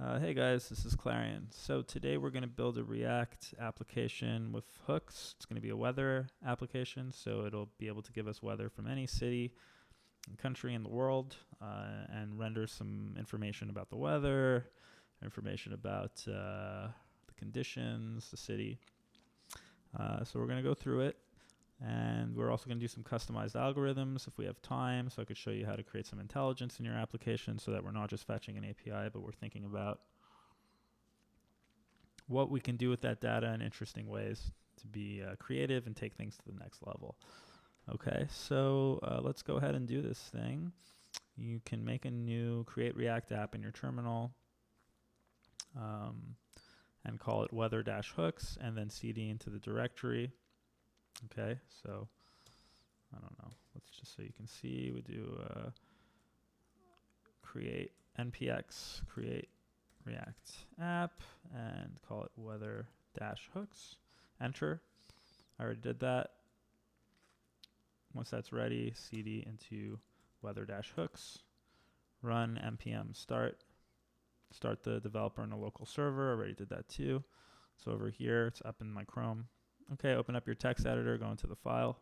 Hey guys, this is Clarion. So today we're going to build a React application with hooks. It's going to be a weather application, so it'll be able to give us weather from any city and country in the world and render some information about the weather, information about the conditions, the city. So we're going to go through it, and we're also going to do some customized algorithms if we have time, so I could show you how to create some intelligence in your application so that we're not just fetching an API, but we're thinking about what we can do with that data in interesting ways to be creative and take things to the next level. Okay, so let's go ahead and do this thing. You can make a new create React app in your terminal and call it weather-hooks and then cd into the directory. Okay, so I don't know. Let's just so you can see, we do create npx create React app and call it weather-hooks. Enter. I already did that. Once that's ready, cd into weather-hooks. Run npm start. Start the developer in a local server. I already did that too. So over here, it's up in my Chrome. Okay, open up your text editor, go into the file.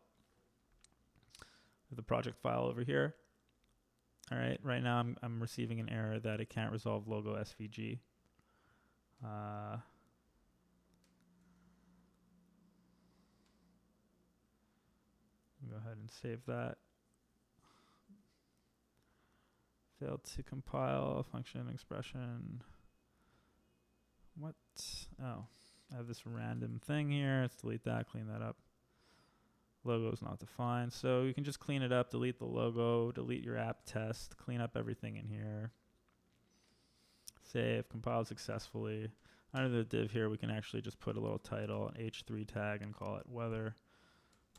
The project file over here. All right, right now I'm receiving an error that it can't resolve logo SVG. Go ahead and save that. Failed to compile function expression. What? Oh, I have this random thing here. Let's delete that, clean that up. Logo is not defined. So you can just clean it up, delete the logo, delete your app test, clean up everything in here. Save, compiled successfully. Under the div here, we can actually just put a little title, an h3 tag, and call it weather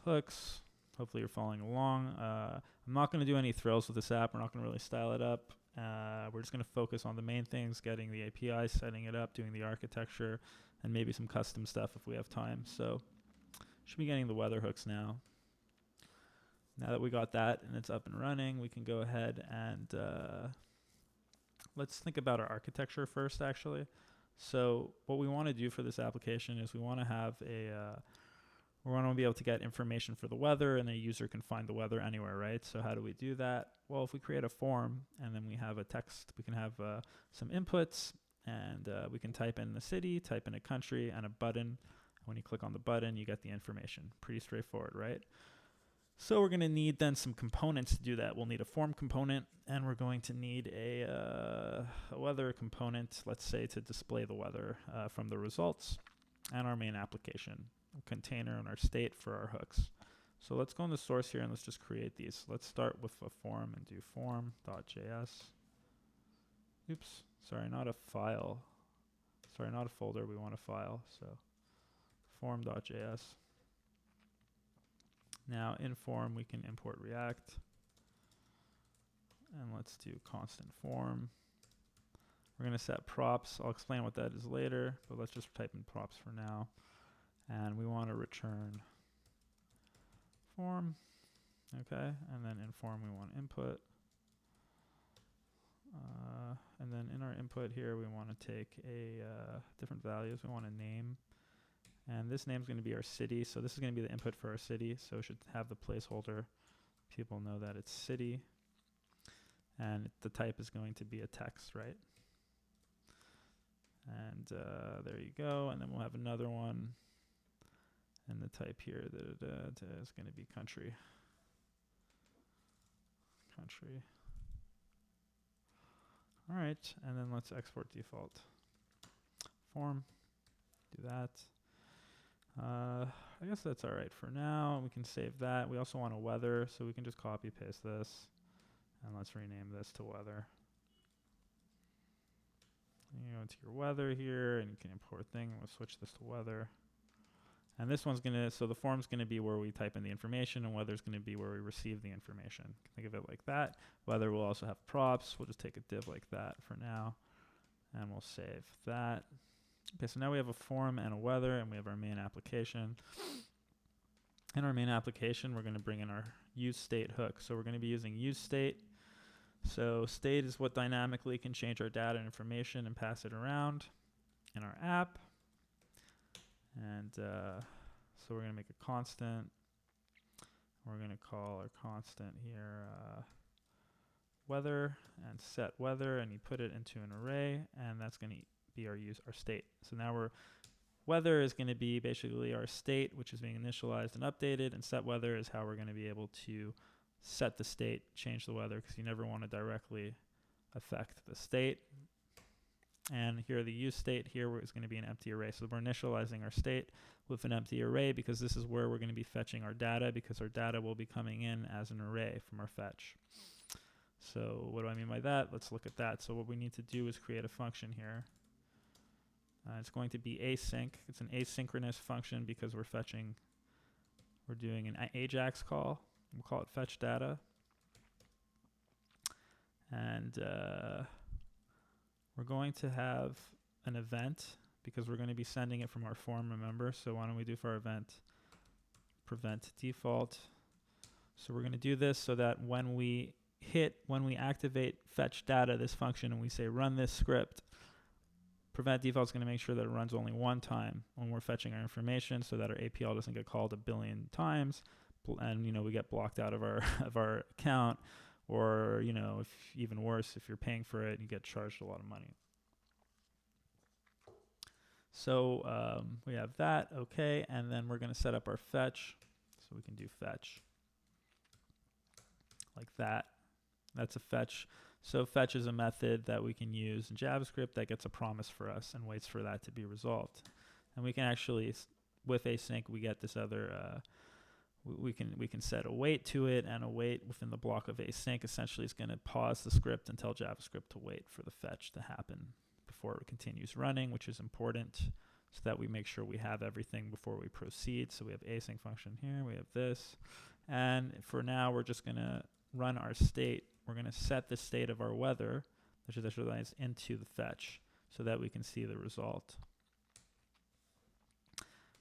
hooks. Hopefully you're following along. I'm not going to do any thrills with this app. We're not going to really style it up. We're just going to focus on the main things, getting the API, setting it up, doing the architecture, and maybe some custom stuff if we have time. So should be getting the weather hooks now. Now that we got that and it's up and running, we can go ahead and let's think about our architecture first, actually. So what we want to do for this application is we want to have we want to be able to get information for the weather, and the user can find the weather anywhere, right? So how do we do that? Well, if we create a form and then we have a text, we can have some inputs, and we can type in the city, type in a country, and a button. When you click on the button, you get the information. Pretty straightforward, right? So we're going to need then some components to do that. We'll need a form component, and we're going to need a weather component, let's say, to display the weather from the results, and our main application container and our state for our hooks. So let's go in the source here and let's just create these. Let's start with a form and do form.js. Oops, sorry, not a file. Sorry, not a folder, we want a file. So form.js. Now in form we can import React. And let's do constant form. We're going to set props. I'll explain what that is later, but let's just type in props for now. And we want to return form. Okay, and then in form we want input. And then in our input here we want to take a different values. We want a name. And this name is going to be our city. So this is going to be the input for our city. So it should have the placeholder. People know that it's city. And the type is going to be a text, right? And there you go. And then we'll have another one. And the type here is going to be country. Country. All right. And then let's export default form. Do that. I guess that's all right for now. We can save that. We also want a weather, so we can just copy paste this. And let's rename this to weather. You go into your weather here, and you can import thing. We'll switch this to weather. And this one's going to, so the form's going to be where we type in the information, and weather's going to be where we receive the information. Think of it like that. Weather will also have props. We'll just take a div like that for now, and we'll save that. Okay, so now we have a form and a weather, and we have our main application. In our main application, we're going to bring in our useState hook. So we're going to be using useState So state is what dynamically can change our data and information and pass it around in our app. And so we're going to make a constant. We're going to call our constant here weather and set weather, and you put it into an array, and that's going to be our state. So now weather is going to be basically our state, which is being initialized and updated, and set weather is how we're going to be able to set the state, change the weather, because you never want to directly affect the state. And here the use state here is going to be an empty array. So we're initializing our state with an empty array because this is where we're going to be fetching our data, because our data will be coming in as an array from our fetch. So what do I mean by that? Let's look at that. So what we need to do is create a function here. It's going to be async. It's an asynchronous function because we're doing an AJAX call. We'll call it fetch data. And we're going to have an event because we're going to be sending it from our form, remember? So why don't we do for our event prevent default. So we're going to do this so that when we activate fetch data, this function, and we say run this script, prevent default is going to make sure that it runs only one time when we're fetching our information, so that our APL doesn't get called a billion times, and we get blocked out of our of our account, or if even worse, if you're paying for it, you get charged a lot of money. So we have that, okay, and then we're going to set up our fetch, so we can do fetch like that. That's a fetch. So fetch is a method that we can use in JavaScript that gets a promise for us and waits for that to be resolved. And we can actually, with async, we get this other, we can set a wait to it, and a wait within the block of async essentially is going to pause the script and tell JavaScript to wait for the fetch to happen before it continues running, which is important so that we make sure we have everything before we proceed. So we have async function here, we have this, and for now we're just going to run our state. We're going to set the state of our weather, which is initialized, into the fetch so that we can see the result.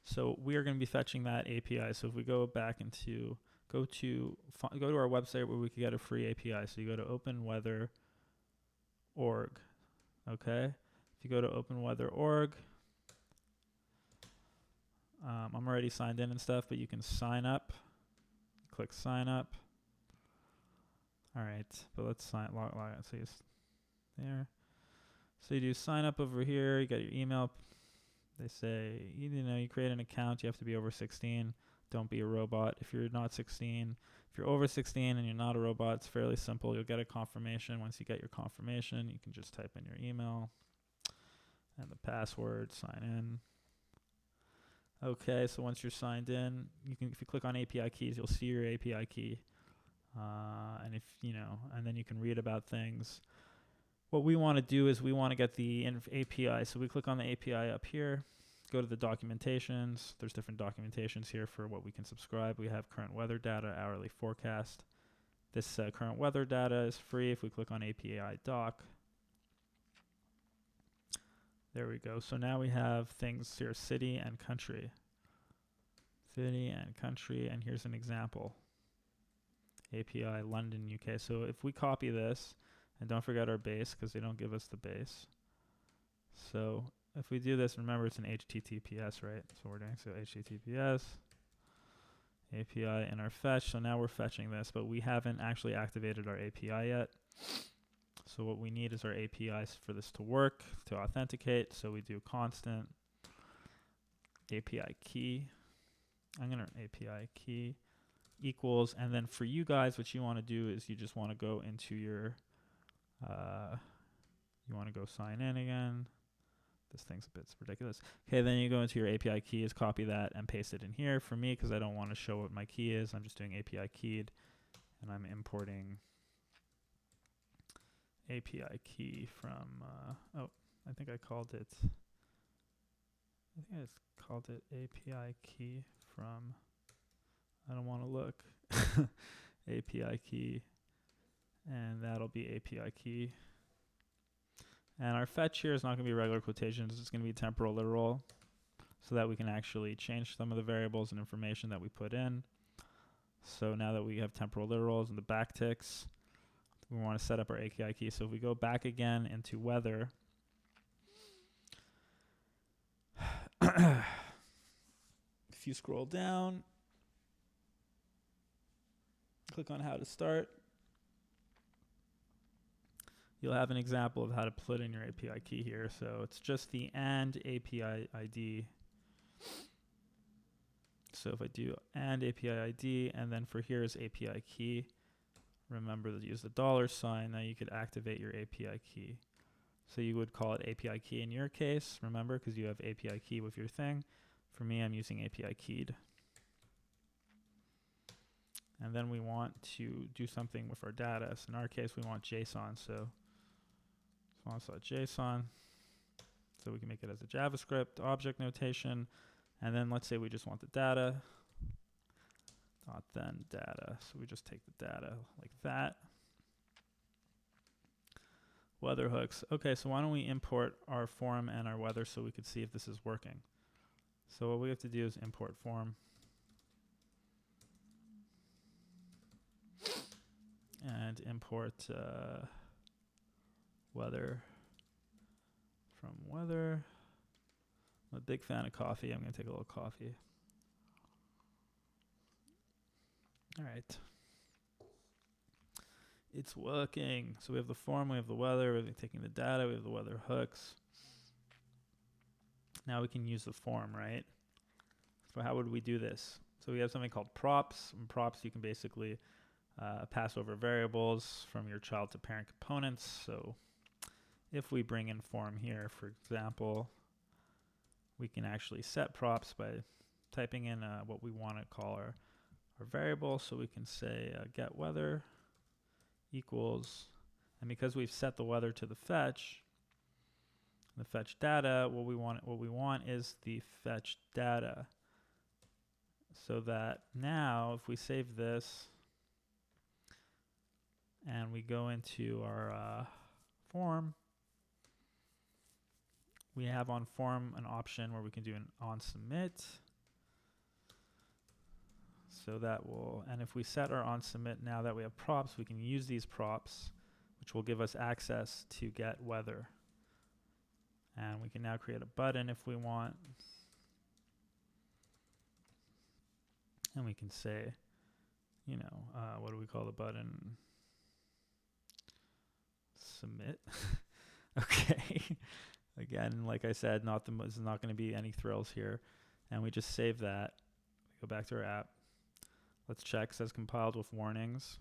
So we are going to be fetching that API. So if we go back into, go to our website where we can get a free API. So you go to OpenWeather.org. Okay. If you go to OpenWeather.org, I'm already signed in and stuff, but you can sign up. Click sign up. All right, but let's log out. So there. So you do sign up over here. You got your email. They say, you create an account. You have to be over 16. Don't be a robot. If you're not 16, if you're over 16 and you're not a robot, it's fairly simple. You'll get a confirmation. Once you get your confirmation, you can just type in your email and the password, sign in. Okay, so once you're signed in, if you click on API keys, you'll see your API key. And and then you can read about things. What we want to do is we want to get the API. So we click on the API up here, go to the documentations. There's different documentations here for what we can subscribe. We have current weather data, hourly forecast. This current weather data is free if we click on API doc. There we go. So now we have things here, city and country. City and country, and here's an example. API London, UK. So if we copy this, and don't forget our base because they don't give us the base. So if we do this, remember it's an HTTPS, right? So we're doing HTTPS API in our fetch. So now we're fetching this, but we haven't actually activated our API yet. So what we need is our APIs for this to work, to authenticate. So we do constant API key. I'm going to API key equals, and then for you guys, what you want to do is you just want to go into your, you want to go sign in again. This thing's a bit ridiculous. Okay, then you go into your API keys, copy that, and paste it in here. For me, because I don't want to show what my key is, I'm just doing API keyed, and I'm importing API key from, I think I called it API key from, I don't want to look, API key, and that'll be API key. And our fetch here is not going to be regular quotations, it's going to be temporal literal, so that we can actually change some of the variables and information that we put in. So now that we have temporal literals and the backticks, we want to set up our API key. So if we go back again into weather, if you scroll down, click on how to start, you'll have an example of how to put in your API key here. So it's just the and API ID. So if I do and API ID, and then for here is API key, remember to use the $sign. Now you could activate your API key. So you would call it API key in your case, remember, because you have API key with your thing. For me, I'm using API keyed. And then we want to do something with our data. So in our case, we want JSON. So response.json. So we can make it as a JavaScript object notation. And then let's say we just want the data. Then data. So we just take the data like that. Weather hooks. Okay, so why don't we import our form and our weather so we could see if this is working. So what we have to do is import form. And import weather from weather. I'm a big fan of coffee. I'm going to take a little coffee. All right. It's working. So we have the form, we have the weather, we're taking the data, we have the weather hooks. Now we can use the form, right? So how would we do this? So we have something called props. And props, you can basically pass over variables from your child to parent components. So if we bring in form here, for example, we can actually set props by typing in what we want to call our variable. So we can say get weather equals, and because we've set the weather to the fetch data, what we want is the fetch data. So that now if we save this and we go into our form, we have on form an option where we can do an on submit. So that will, and if we set our on submit, now that we have props, we can use these props, which will give us access to get weather. And we can now create a button if we want. And we can say, you know, what do we call the button? Submit. Okay. Again, like I said, this is not going to be any thrills here. And we just save that. We go back to our app. Let's check. It says compiled with warnings.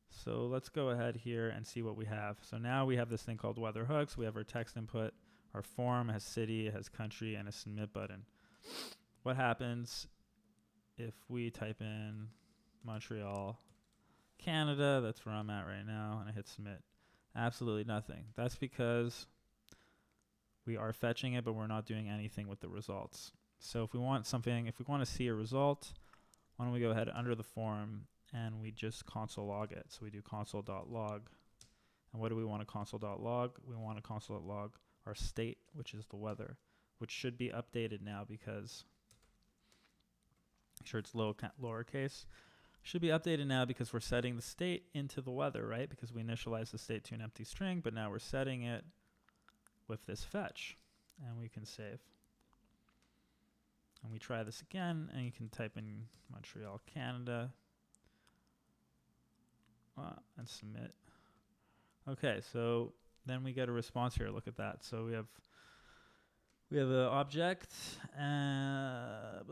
So let's go ahead here and see what we have. So now we have this thing called weather hooks. We have our text input. Our form has city, it has country, and a submit button. What happens if we type in Montreal, Canada? That's where I'm at right now, and I hit submit. Absolutely nothing. That's because we are fetching it, but we're not doing anything with the results. So if we want something, if we want to see a result, why don't we go ahead under the form and we just console log it. So we do console.log. And what do we want to console.log? We want to console.log our state, which is the weather, which should be updated now because, make sure it's lowercase, should be updated now because we're setting the state into the weather, right? Because we initialized the state to an empty string, but now we're setting it with this fetch. And we can save. And we try this again, and you can type in Montreal, Canada, and submit. Okay, so then we get a response here. Look at that. So we have the object, and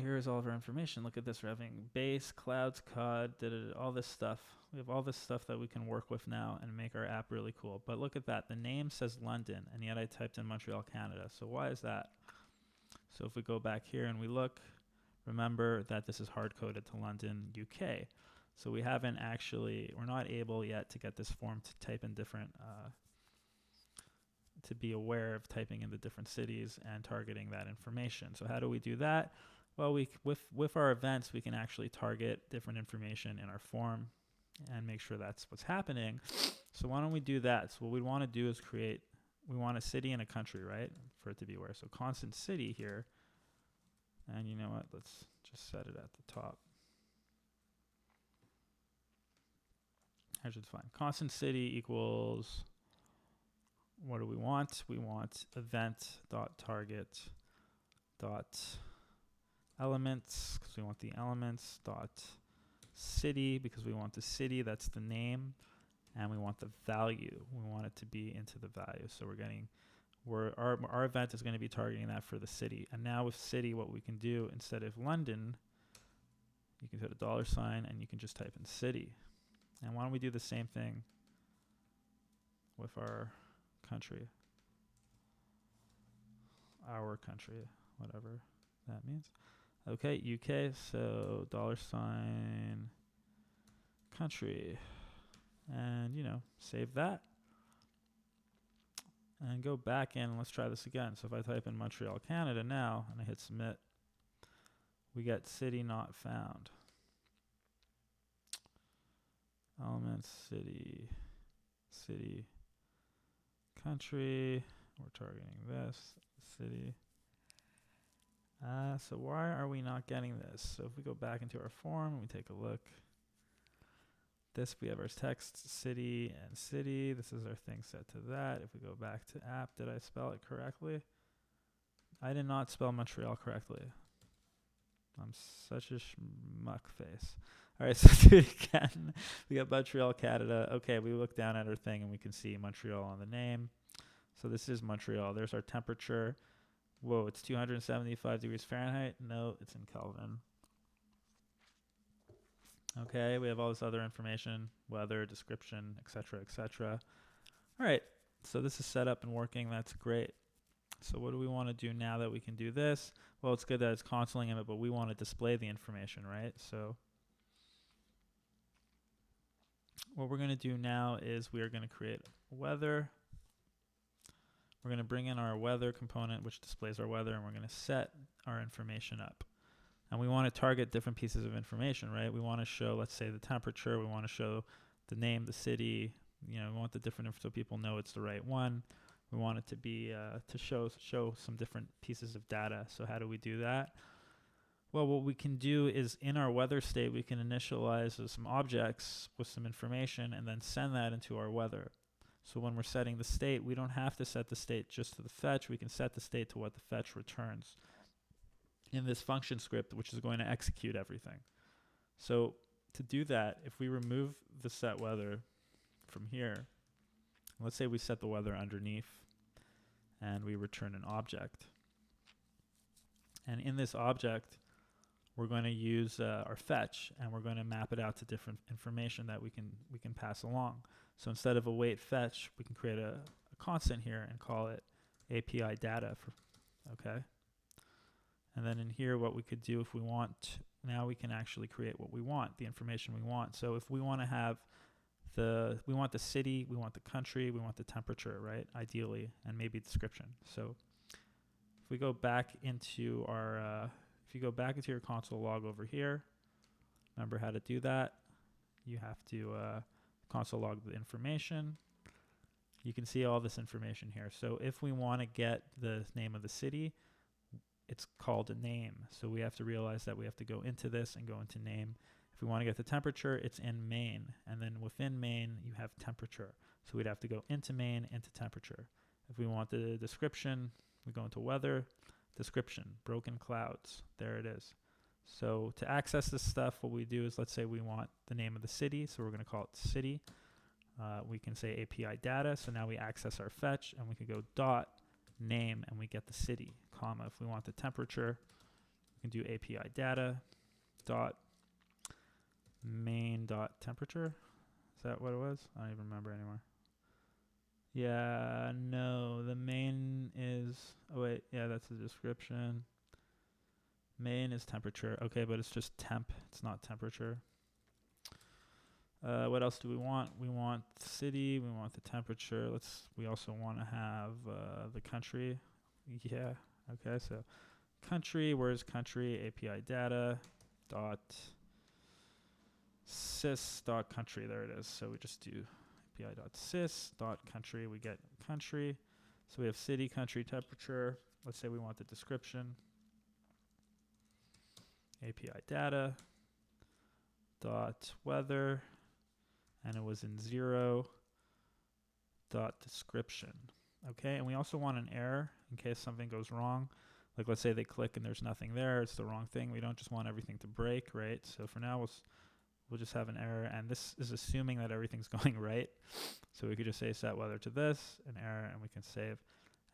here's all of our information. Look at this. We're having base, clouds, COD, all this stuff. We have all this stuff that we can work with now and make our app really cool. But look at that. The name says London, and yet I typed in Montreal, Canada. So why is that? So if we go back here and we look, remember that this is hard-coded to London, UK. So we haven't actually, we're not able yet to get this form to type in different, to be aware of typing in the different cities and targeting that information. So how do we do that? Well, with our events, we can actually target different information in our form and make sure that's what's happening. So why don't we do that? So what we want to do is we want a city and a country, right? For it to be aware. So constant city here. And you know what? Let's just set it at the top. Actually, it's fine. Constant city equals, what do we want? We want event.target.elements, because we want the elements, dot city, because we want the city, that's the name, and we want the value. We want it to be into the value. So our event is going to be targeting that for the city. And now with city, what we can do, instead of London, you can put a $, and you can just type in city. And why don't we do the same thing with our country, whatever that means. Okay, UK, so $country, and save that, and go back in, and let's try this again. So if I type in Montreal, Canada now, and I hit submit, we get city not found. Elements, city, country, we're targeting this, city. So why are we not getting this? So if we go back into our form and we take a look, we have our text, city and city. This is our thing set to that. If we go back to app, did I spell it correctly? I did not spell Montreal correctly. I'm such a schmuck face. All right, so do it again. We got Montreal, Canada. Okay, we look down at our thing and we can see Montreal on the name. So this is Montreal. There's our temperature. Whoa, it's 275 degrees Fahrenheit. No, it's in Kelvin. Okay, we have all this other information, weather, description, etc., etc. All right, so this is set up and working. That's great. So what do we want to do now that we can do this? Well, it's good that it's consoling it, but we want to display the information, right? So what we're going to do now is we are going to create weather. We're going to bring in our weather component, which displays our weather, and we're going to set our information up. And we want to target different pieces of information, right? We want to show, let's say, the temperature. We want to show the name, the city. We want the different so people know it's the right one. We want it to be to show some different pieces of data. So how do we do that? Well, what we can do is in our weather state, we can initialize some objects with some information and then send that into our weather. So when we're setting the state, we don't have to set the state just to the fetch. We can set the state to what the fetch returns in this function script, which is going to execute everything. So to do that, if we remove the set weather from here, let's say we set the weather underneath and we return an object. And in this object, we're going to use our fetch, and we're going to map it out to different information that we can pass along. So instead of await fetch, we can create a constant here and call it API data. Okay. And then in here, what we could do if we want, now we can actually create what we want, the information we want. So if we want to have we want the city, we want the country, we want the temperature, right? Ideally, and maybe description. So if we go back into our, if you go back into your console log over here, remember how to do that. You have to console log the information. You can see all this information here. So if we want to get the name of the city, it's called a name. So we have to realize that we have to go into this and go into name. If we want to get the temperature, it's in main. And then within main, you have temperature. So we'd have to go into main, into temperature. If we want the description, we go into weather, description, broken clouds. There it is. So to access this stuff, what we do is, let's say we want the name of the city. So we're going to call it city. We can say API data. So now we access our fetch, and we can go dot name, and we get the city, comma. If we want the temperature, we can do API data dot main dot temperature. Is that what it was? I don't even remember anymore. Yeah, no, the main is, oh wait, yeah, that's the description. Main is temperature. Okay, but it's just temp. It's not temperature. What else do we want? We want the city. We want the temperature. We also want to have the country. Yeah. Okay. So country. Where's country? API data dot sys dot country. There it is. So we just do API dot sys dot country. We get country. So we have city, country, temperature. Let's say we want the description. API data dot weather, and it was in 0.description. Okay, and we also want an error in case something goes wrong. Like let's say they click and there's nothing there, it's the wrong thing. We don't just want everything to break, right? So for now we'll just have an error, and this is assuming that everything's going right. So we could just say set weather to this, an error, and we can save.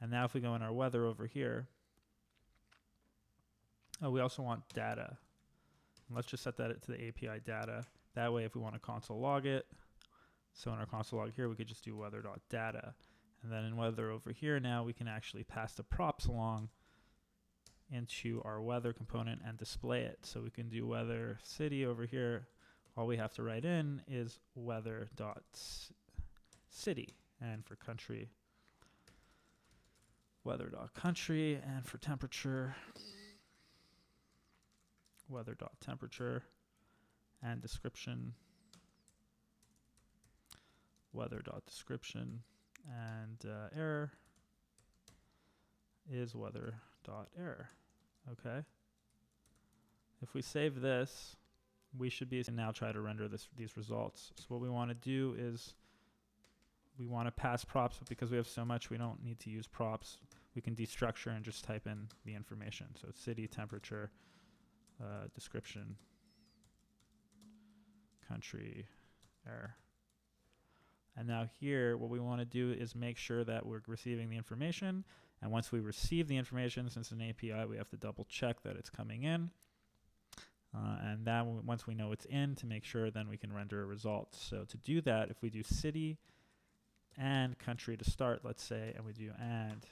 And now if we go in our weather over here, we also want data. And let's just set that to the API data. That way if we want to console log it, so in our console log here we could just do weather.data. And then in weather over here now we can actually pass the props along into our weather component and display it. So we can do weather city over here. All we have to write in is weather.city, and for country, weather.country, and for temperature, weather.temperature, and description, weather.description, and error is weather.error. Okay. If we save this, we should be now try to render these results. So what we want to do is we want to pass props, but because we have so much, we don't need to use props. We can destructure and just type in the information. So city, temperature, description, country, error. And now here, what we want to do is make sure that we're receiving the information. And once we receive the information, since it's an API, we have to double check that it's coming in. And then once we know it's in, to make sure, then we can render a result. So to do that, if we do city and country to start, let's say, and we do and,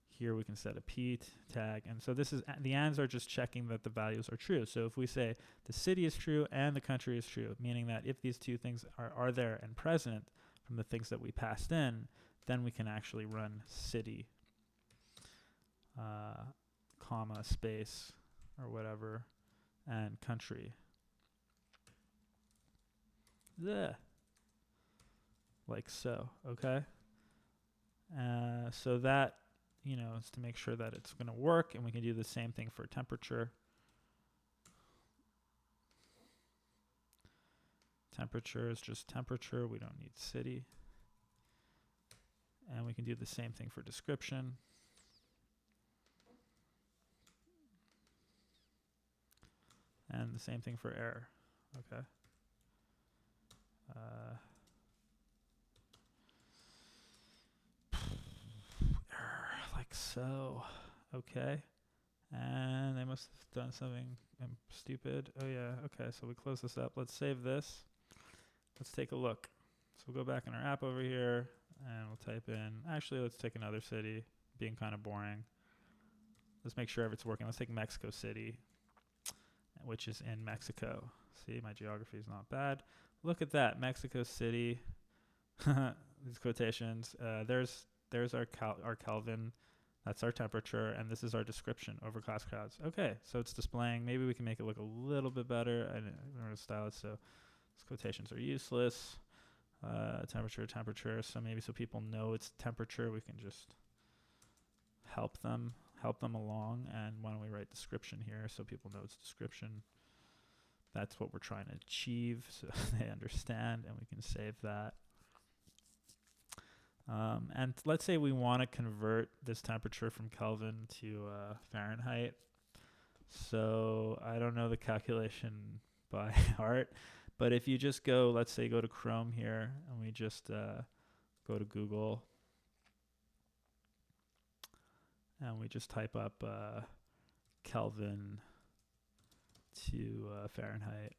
here we can set a p tag. And so this is, the ands are just checking that the values are true. So if we say the city is true and the country is true, meaning that if these two things are there and present from the things that we passed in, then we can actually run city, comma, space, or whatever, and country. Blech. Like so, okay? So that, is to make sure that it's going to work, and we can do the same thing for temperature. Temperature is just temperature, we don't need city. And we can do the same thing for description. And the same thing for error, okay? Error, like so, okay? And they must have done something stupid. Oh yeah, okay, so we close this up. Let's save this. Let's take a look. So we'll go back in our app over here, and we'll type in, actually let's take another city, being kind of boring. Let's make sure it's working. Let's take Mexico City, which is in Mexico. See, my geography is not bad. Look at that, Mexico City. These quotations. There's our Kelvin. That's our temperature, and this is our description, overcast clouds. Okay, so it's displaying. Maybe we can make it look a little bit better. I don't know how to style it, so these quotations are useless. Temperature. So maybe so people know it's temperature, we can just help them along. And why don't we write description here so people know it's description. That's what we're trying to achieve, so they understand, and we can save that. And let's say we want to convert this temperature from Kelvin to Fahrenheit. So I don't know the calculation by heart, but if you just go, let's say go to Chrome here, and we just go to Google, and we just type up Kelvin to Fahrenheit.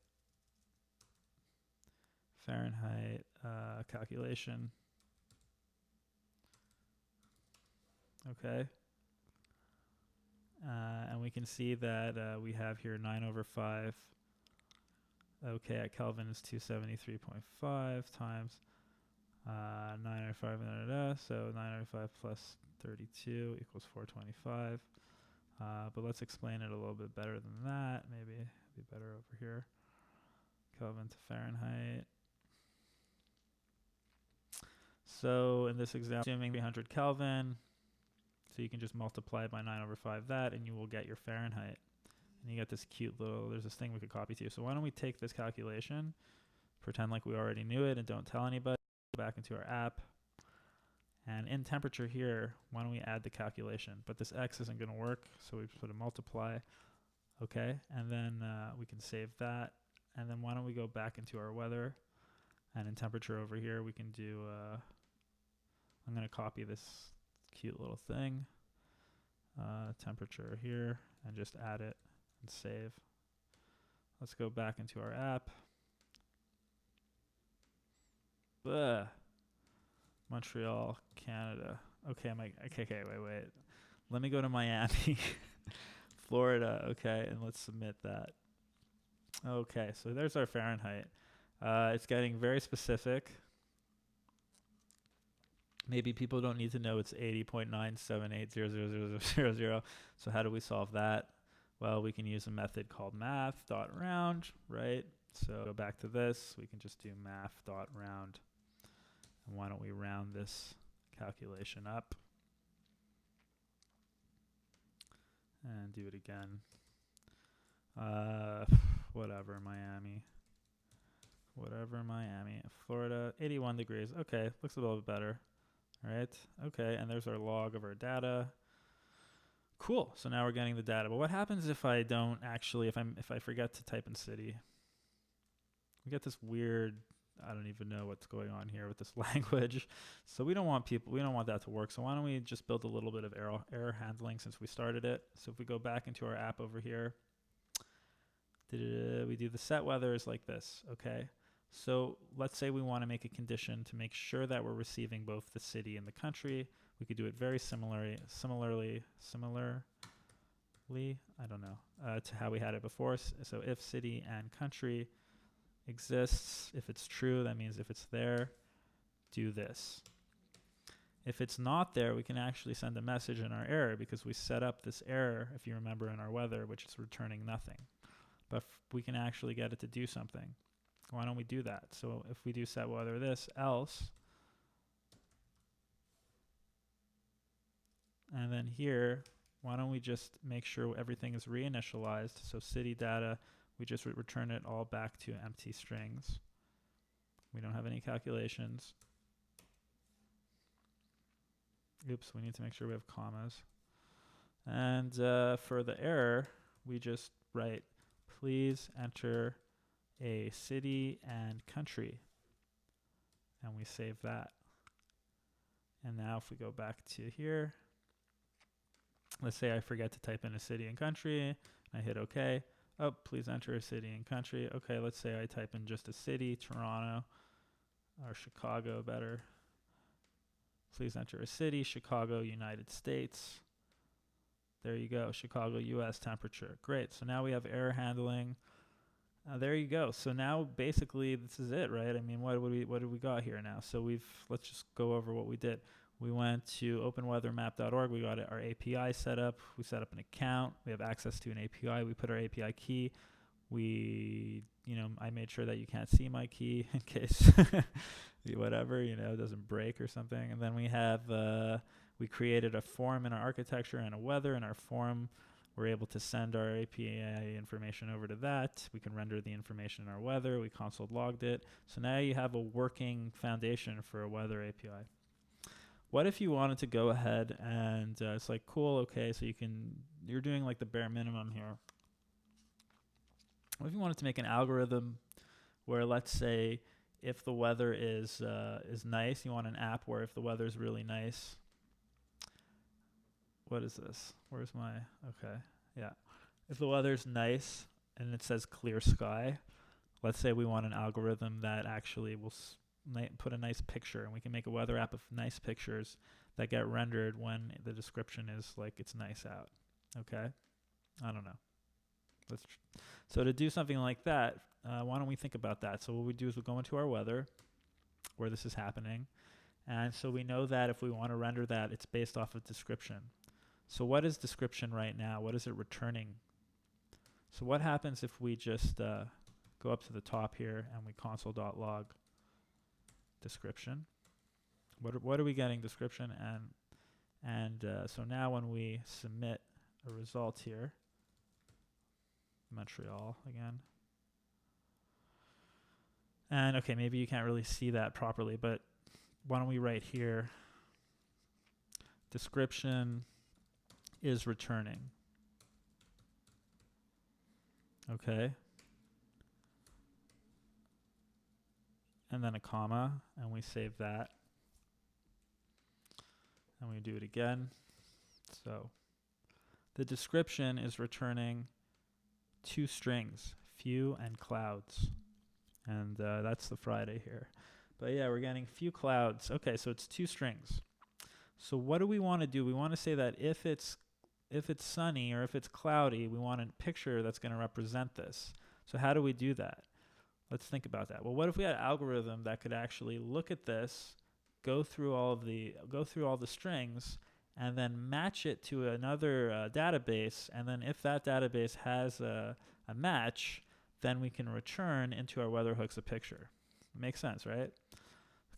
Calculation. Okay. And we can see that we have here 9/5. Okay, at Kelvin is 273.5 times 9/5, so 9/5 plus 32 equals 425. But let's explain it a little bit better than that. Maybe it'd be better over here. Kelvin to Fahrenheit. So in this example, assuming 300 Kelvin, so you can just multiply by 9/5 that, and you will get your Fahrenheit. And you get this cute little, there's this thing we could copy to. So why don't we take this calculation, Pretend like we already knew it and don't tell anybody. Go back into our app. And in temperature here, why don't we add the calculation? But this x isn't going to work, so we put a multiply. Okay, and then we can save that. And then why don't we go back into our weather? And in temperature over here, we can do, I'm going to copy this cute little thing, temperature here, and just add it and save. Let's go back into our app. Ugh. Montreal, Canada. Okay, okay, wait. Let me go to Miami, Florida. Okay, and let's submit that. Okay, so there's our Fahrenheit. It's getting very specific. Maybe people don't need to know it's 80.9780000. So how do we solve that? Well, we can use a method called math.round, right? So go back to this. We can just do math.round. And why don't we round this calculation up? And do it again. Whatever, Miami. Florida, 81 degrees. Okay, looks a little bit better. All right, okay, and there's our log of our data. Cool, so now we're getting the data. But what happens if I don't actually, if I forget to type in city? We get this weird, I don't even know what's going on here with this language. So we don't want that to work. So why don't we just build a little bit of error handling since we started it. So if we go back into our app over here, we do the set weathers like this, okay? So let's say we want to make a condition to make sure that we're receiving both the city and the country. We could do it very similarly, I don't know, to how we had it before. So if city and country exists, if it's true, that means if it's there, do this. If it's not there, we can actually send a message in our error because we set up this error, if you remember, in our weather, which is returning nothing. But we can actually get it to do something. Why don't we do that? So if we do set weather this, else, and then here, why don't we just make sure everything is reinitialized? So city data, we just return it all back to empty strings. We don't have any calculations. Oops, we need to make sure we have commas. And for the error, we just write, please enter a city and country. And we save that. And now if we go back to here, let's say I forget to type in a city and country. I hit OK. Oh, please enter a city and country. Okay, let's say I type in just a city, Toronto, or Chicago better. Please enter a city, Chicago, United States. There you go, Chicago, US temperature. Great, so now we have error handling. There you go. So now basically this is it, right? I mean, what do we got here now? So let's just go over what we did. We went to openweathermap.org. We got our API set up. We set up an account. We have access to an API. We put our API key. I made sure that you can't see my key in case whatever, it doesn't break or something. And then we created a form in our architecture and a weather in our form. We're able to send our API information over to that. We can render the information in our weather. We console logged it. So now you have a working foundation for a weather API. What if you wanted to go ahead and it's like, cool, okay, so you're doing like the bare minimum here. What if you wanted to make an algorithm where, let's say, if the weather is nice, you want an app where if the weather is really nice, what is this? Where's my, okay, yeah. If the weather's nice and it says clear sky, let's say we want an algorithm that actually will put a nice picture, and we can make a weather app of nice pictures that get rendered when the description is like it's nice out. Okay, I don't know. So to do something like that, why don't we think about that? So what we do is we go into our weather where this is happening, and so we know that if we want to render that, it's based off of description. So what is description right now? What is it returning? So what happens if we just go up to the top here and we console.log description? What are we getting? Description. And so now when we submit a result here, Montreal again, And okay, maybe you can't really see that properly, but why don't we write here, description is returning. Okay. And then a comma, and we save that. And we do it again. So the description is returning 2 strings, few and clouds. And that's the Friday here. But yeah, we're getting few clouds. Okay, so it's 2 strings. So what do we want to do? We want to say that if it's sunny or if it's cloudy, we want a picture that's going to represent this. So how do we do that? Let's think about that. Well, what if we had an algorithm that could actually look at this, go through all the strings, and then match it to another database, and then if that database has a match, then we can return into our weather hooks a picture. Makes sense, right?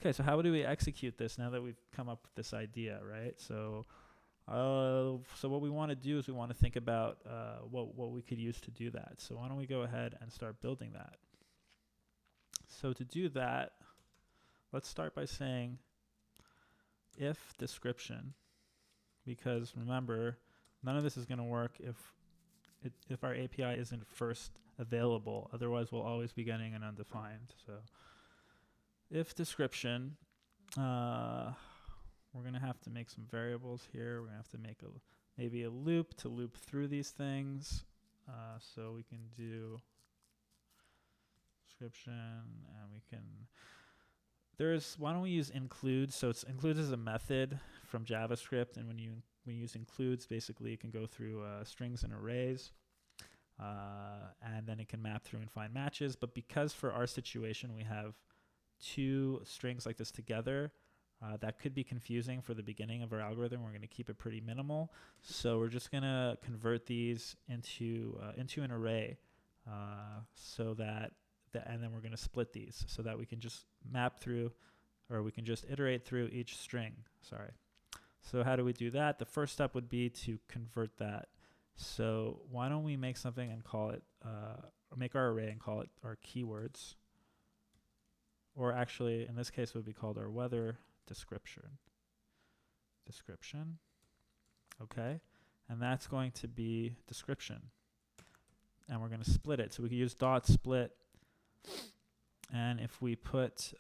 Okay, so how do we execute this now that we've come up with this idea, right? So what we want to do is we want to think about what we could use to do that. So why don't we go ahead and start building that? So to do that, let's start by saying if description, because remember, none of this is going to work if our API isn't first available. Otherwise, we'll always be getting an undefined. So if description, we're going to have to make some variables here. We're going to have to make maybe a loop to loop through these things. So we can do description, and we can, why don't we use includes? So includes is a method from JavaScript, and when you use includes, basically it can go through strings and arrays, and then it can map through and find matches. But because for our situation we have 2 strings like this together, that could be confusing for the beginning of our algorithm. We're going to keep it pretty minimal. So we're just going to convert these into an array, so that and then we're going to split these so that we can just map through, or we can just iterate through each string. Sorry. So how do we do that? The first step would be to convert that. So why don't we make something and call it, make our array and call it our keywords. Or actually, in this case, it would be called our weather description. Okay. And that's going to be description. And we're going to split it. So we can use dot split. And if we put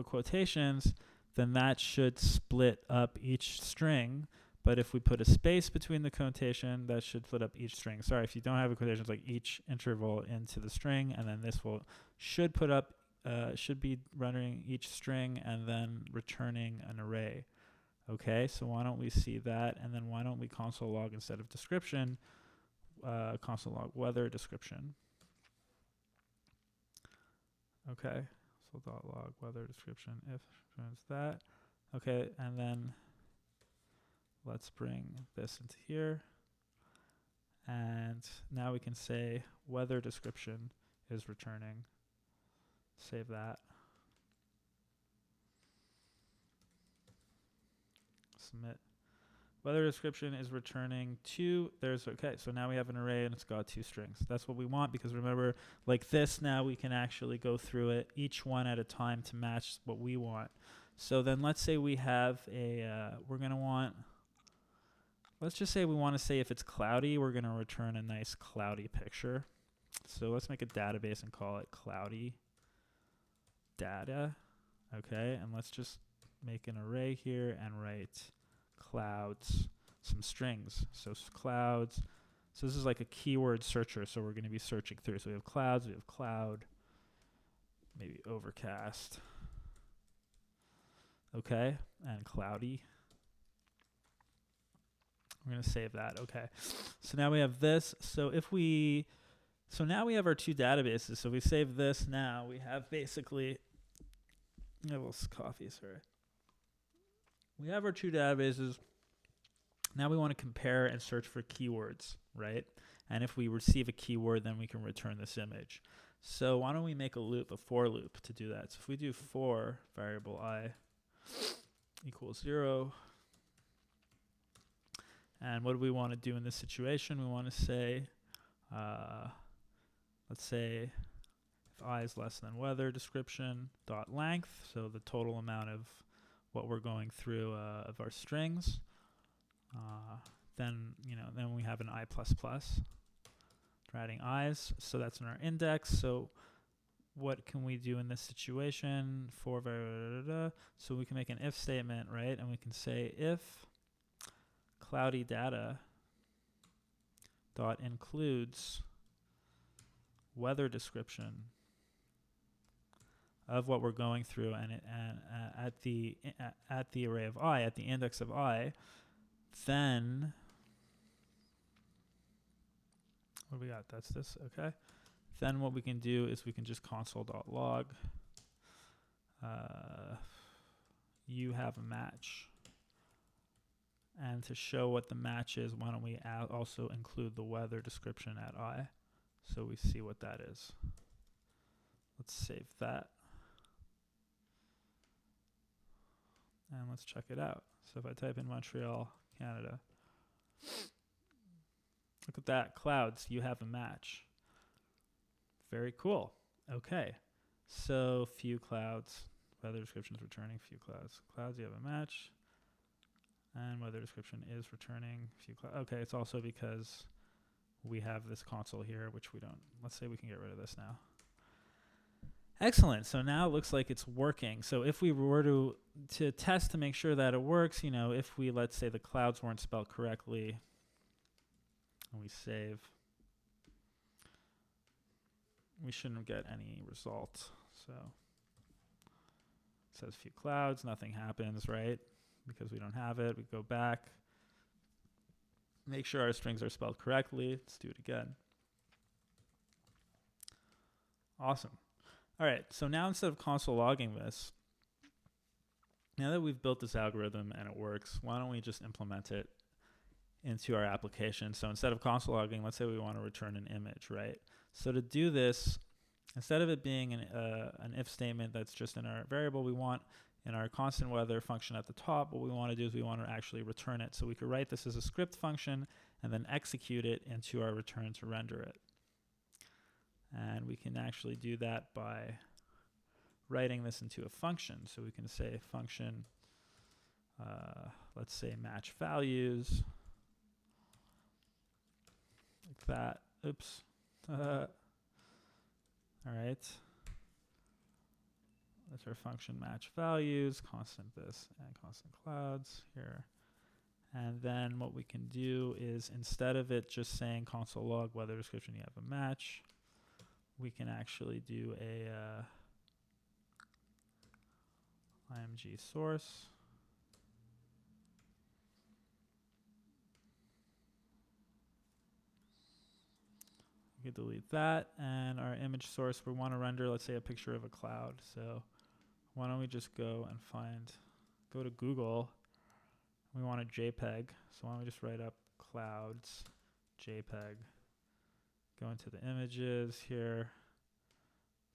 quotations, then that should split up each string. But if we put a space between the quotation, that should split up each string. Sorry, if you don't have a quotation, it's like each interval into the string, and then this should be running each string and then returning an array. Okay, so why don't we see that, and then why don't we console log instead of description, console log weather description. Okay, so dot log weather description if returns that. Okay, and then let's bring this into here. And now we can say weather description is returning. Save that. Submit. Weather description is returning 2. Okay, so now we have an array and it's got 2 strings. That's what we want, because remember, like this, now we can actually go through it each one at a time to match what we want. So then let's say we have let's just say we want to say if it's cloudy, we're going to return a nice cloudy picture. So let's make a database and call it cloudy data. Okay, and let's just make an array here and write clouds, some strings. So clouds. So this is like a keyword searcher. So we're going to be searching through. So we have clouds, we have cloud, maybe overcast. Okay, and cloudy. We're going to save that. Okay, so now we have this. So now we have our 2 databases. So we save this. Now we have basically, a little coffee, sorry. We have our 2 databases. Now we want to compare and search for keywords, right? And if we receive a keyword, then we can return this image. So why don't we make a for loop to do that? So if we do for variable I equals 0, and what do we want to do in this situation? We want to say, let's say if I is less than weather description dot length, so the total amount of what we're going through of our strings. Then then we have an I++. We're adding i's, so that's in our index. So what can we do in this situation for so we can make an if statement, right? And we can say if cloudy data dot includes weather description of what we're going through, and at the array of I, at the index of I, then what do we got? That's this, okay. Then what we can do is we can just console.log you have a match. And to show what the match is, why don't we also include the weather description at I, so we see what that is. Let's save that. And let's check it out. So if I type in Montreal, Canada, look at that, clouds, you have a match. Very cool. Okay, so few clouds, weather description is returning few clouds. Clouds, you have a match. And weather description is returning few clouds. Okay, it's also because we have this console here, which we don't. Let's say we can get rid of this now. Excellent. So now it looks like it's working. So if we were to test to make sure that it works, if we, let's say the clouds weren't spelled correctly, and we save, we shouldn't get any result. So it says few clouds, nothing happens, right? Because we don't have it. We go back, make sure our strings are spelled correctly. Let's do it again. Awesome. All right, so now instead of console logging this, now that we've built this algorithm and it works, why don't we just implement it into our application? So instead of console logging, let's say we want to return an image, right? So to do this, instead of it being an if statement that's just in our variable, we want in our constant weather function at the top, what we want to do is we want to actually return it. So we could write this as a script function and then execute it into our return to render it. And we can actually do that by writing this into a function. So we can say function, let's say match values, like that. Oops. All right. That's our function match values, constant this and constant clouds here. And then what we can do is instead of it just saying console log weather description, you have a match, we can actually do a img source. We can delete that, and our image source, we want to render, let's say, a picture of a cloud. So why don't we just go to Google. We want a JPEG. So why don't we just write up clouds, JPEG. Go into the images here.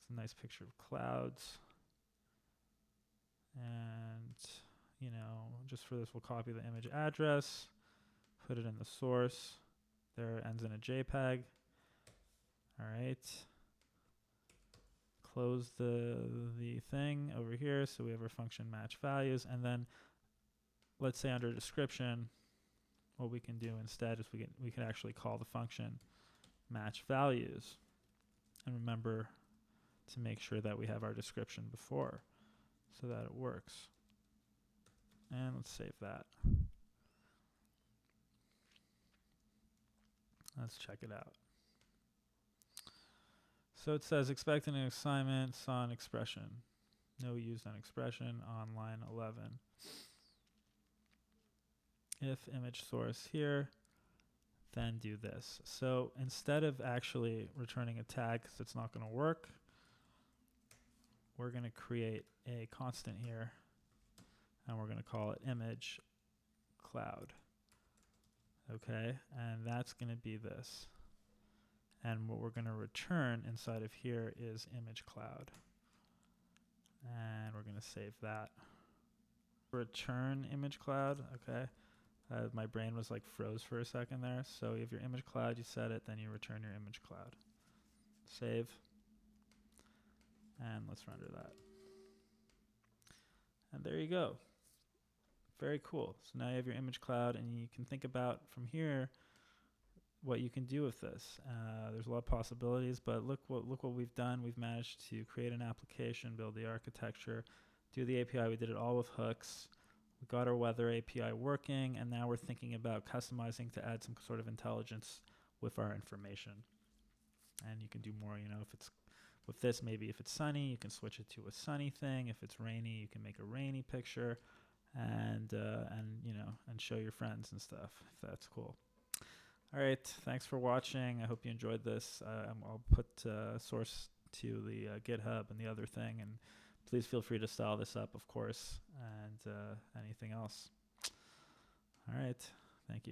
It's a nice picture of clouds. And, just for this, we'll copy the image address, put it in the source. There it ends in a JPEG. All right. Close the thing over here. So we have our function match values. And then let's say under description, what we can do instead is we can actually call the function match values. And remember to make sure that we have our description before so that it works. And let's save that. Let's check it out. So it says expecting an assignment, saw an expression. No used on expression on line 11. If image source here, then do this. So instead of actually returning a tag, because it's not going to work, we're going to create a constant here, and we're going to call it image cloud. Okay, and that's going to be this. And what we're going to return inside of here is image cloud. And we're going to save that. Return image cloud, okay. My brain was like froze for a second there. So you have your image cloud, you set it, then you return your image cloud. Save. And let's render that. And there you go. Very cool. So now you have your image cloud, and you can think about from here what you can do with this. There's a lot of possibilities, but look what we've done. We've managed to create an application, build the architecture, do the API. We did it all with hooks. We got our weather API working, and now we're thinking about customizing to add some sort of intelligence with our information. And you can do more, if it's with this, maybe if it's sunny, you can switch it to a sunny thing. If it's rainy, you can make a rainy picture, and show your friends and stuff, if that's cool. All right, thanks for watching. I hope you enjoyed this. I'll put source to the GitHub and the other thing, and please feel free to style this up, of course, and anything else. All right.